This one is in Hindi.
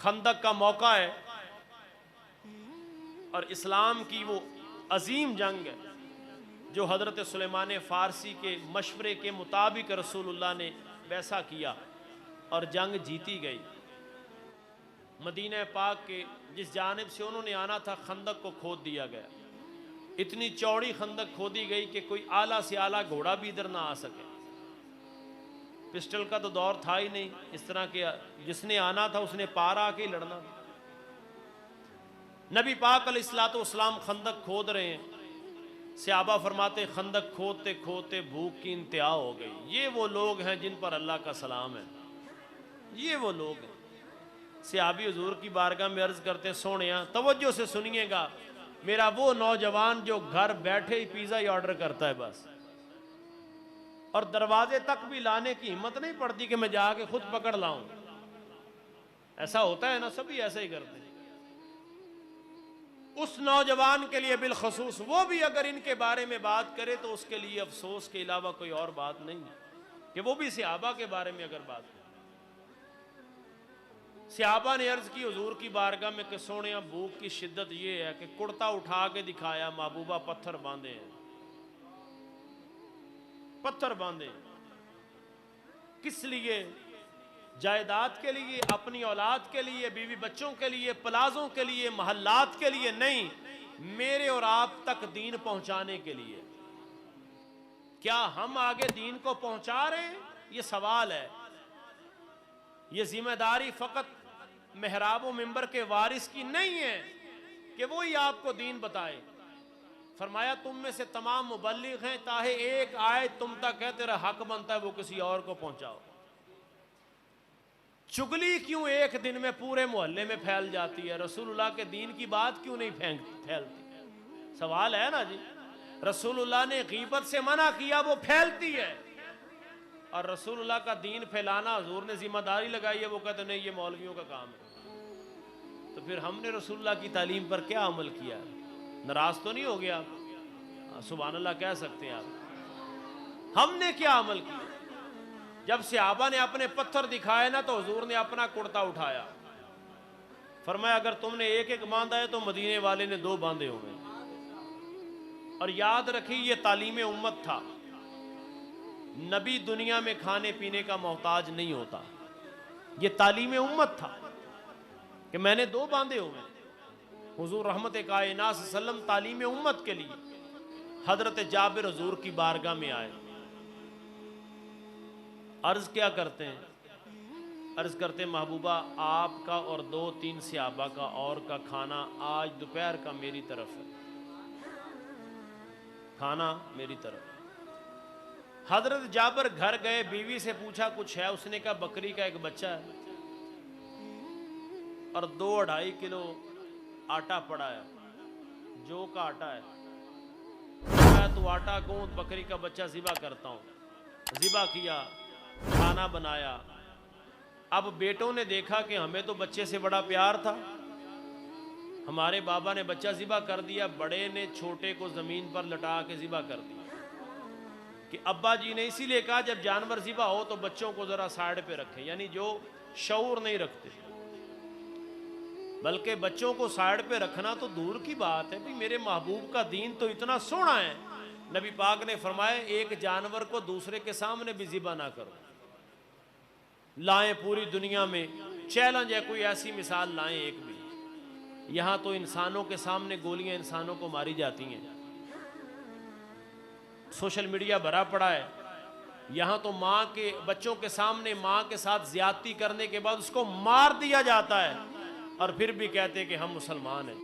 खंदक का मौका है और इस्लाम की वो अजीम जंग है जो हज़रत सुलेमान फ़ारसी के मशवरे के मुताबिक रसूलुल्लाह ने वैसा किया और जंग जीती गई। मदीना पाक के जिस जानिब से उन्होंने आना था खंदक को खोद दिया गया। इतनी चौड़ी खंदक खोदी गई कि कोई आला से आला घोड़ा भी इधर ना आ सके। पिस्टल का तो दौर था ही नहीं, इस तरह के जिसने आना था उसने पार आके ही लड़ना था। नबी पाक अलैहिस्सलाम खंदक खोद रहे हैं। सहाबा फरमाते खंदक खोदते खोदते भूख की इंतहा हो गई। ये वो लोग हैं जिन पर अल्लाह का सलाम है, ये वो लोग हैं। सहाबी हुजूर की बारगाह में अर्ज करते, सोनिया तवज्जो से सुनिएगा, मेरा वो नौजवान जो घर बैठे ही पिज़्ज़ा ही ऑर्डर करता है बस, और दरवाजे तक भी लाने की हिम्मत नहीं पड़ती कि मैं जाके खुद पकड़ लाऊं। ऐसा होता है ना, सभी ऐसे ही करते हैं। उस नौजवान के लिए बिलखसूस, वो भी अगर इनके बारे में बात करे तो उसके लिए अफसोस के अलावा कोई और बात नहीं कि वो भी सहाबा के बारे में अगर बात करे। सहाबा ने अर्ज की हुजूर की बारगाह में कि सोनिया भूख की शिद्दत ये है कि कुर्ता उठा के दिखाया, महबूबा पत्थर बांधे हैं, पत्थर बांधे। किस लिए? जायदाद के लिए, अपनी औलाद के लिए, बीवी बच्चों के लिए, प्लाजों के लिए, महल्लात के लिए नहीं, मेरे और आप तक दीन पहुंचाने के लिए। क्या हम आगे दीन को पहुंचा रहे हैं? ये सवाल है। ये जिम्मेदारी फकत मेहराब व मिंबर के वारिस की नहीं है कि वो ही आपको दीन बताए। फरमाया तुम में से तमाम मुबल्लिग हैं, ताहे एक आयत तुम तक है, तेरा हक बनता है वो किसी और को पहुंचाओ। चुगली क्यों एक दिन में पूरे मोहल्ले में फैल जाती है? रसूलुल्लाह के दीन की बात क्यों नहीं फैलती? सवाल है ना जी। रसूलुल्लाह ने गीबत से मना किया, वो फैलती है। और रसूलुल्लाह का दीन फैलाना हुजूर ने जिम्मेदारी लगाई है, वो कहते नहीं ये मौलवियों का काम है। तो फिर हमने रसूलुल्लाह की तालीम पर क्या अमल किया? नाराज तो नहीं हो गया आप? सुभान अल्लाह कह सकते हैं आप। हमने क्या अमल किया? जब सहाबा ने अपने पत्थर दिखाए ना तो हुजूर ने अपना कुर्ता उठाया, फरमाया अगर तुमने एक एक बांधा है तो मदीने वाले ने 2 बांधे होंगे। और याद रखिए ये तालीम उम्मत था। नबी दुनिया में खाने पीने का मोहताज नहीं होता, ये तालीम उम्मत था कि मैंने 2 बांधे हुए। हुजूर रहमत कायनात सल्लम तालीम उम्मत के लिए हजरत जाबिर हुजूर की बारगाह में आए। अर्ज क्या करते हैं? अर्ज करते महबूबा आपका और 2-3 सहाबा का और का खाना आज दोपहर का मेरी तरफ है, खाना मेरी तरफ। हजरत जाबिर घर गए, बीवी से पूछा कुछ है? उसने कहा बकरी का एक बच्चा है और 2-2.5 किलो आटा पड़ा है, जौ का आटा है। तो आटा गूंद, बकरी का बच्चा ज़िबा करता हूँ। ज़िबा किया, खाना बनाया। अब बेटों ने देखा कि हमें तो बच्चे से बड़ा प्यार था, हमारे बाबा ने बच्चा ज़िबा कर दिया। बड़े ने छोटे को ज़मीन पर लटा के ज़िबा कर दिया कि अब्बा जी ने इसीलिए कहा जब जानवर ज़िबा हो तो बच्चों को ज़रा साइड पे रखें, यानी जो शऊर नहीं रखते। बल्कि बच्चों को साइड पे रखना तो दूर की बात है, भाई मेरे महबूब का दीन तो इतना सोना है। नबी पाक ने फरमाया एक जानवर को दूसरे के सामने भी ज़िबा ना करो। लाएं पूरी दुनिया में, चैलेंज है कोई ऐसी मिसाल लाएं एक भी। यहां तो इंसानों के सामने गोलियां इंसानों को मारी जाती हैं, सोशल मीडिया भरा पड़ा है। यहां तो मां के बच्चों के सामने मां के साथ ज्यादती करने के बाद उसको मार दिया जाता है और फिर भी कहते हैं कि हम मुसलमान हैं।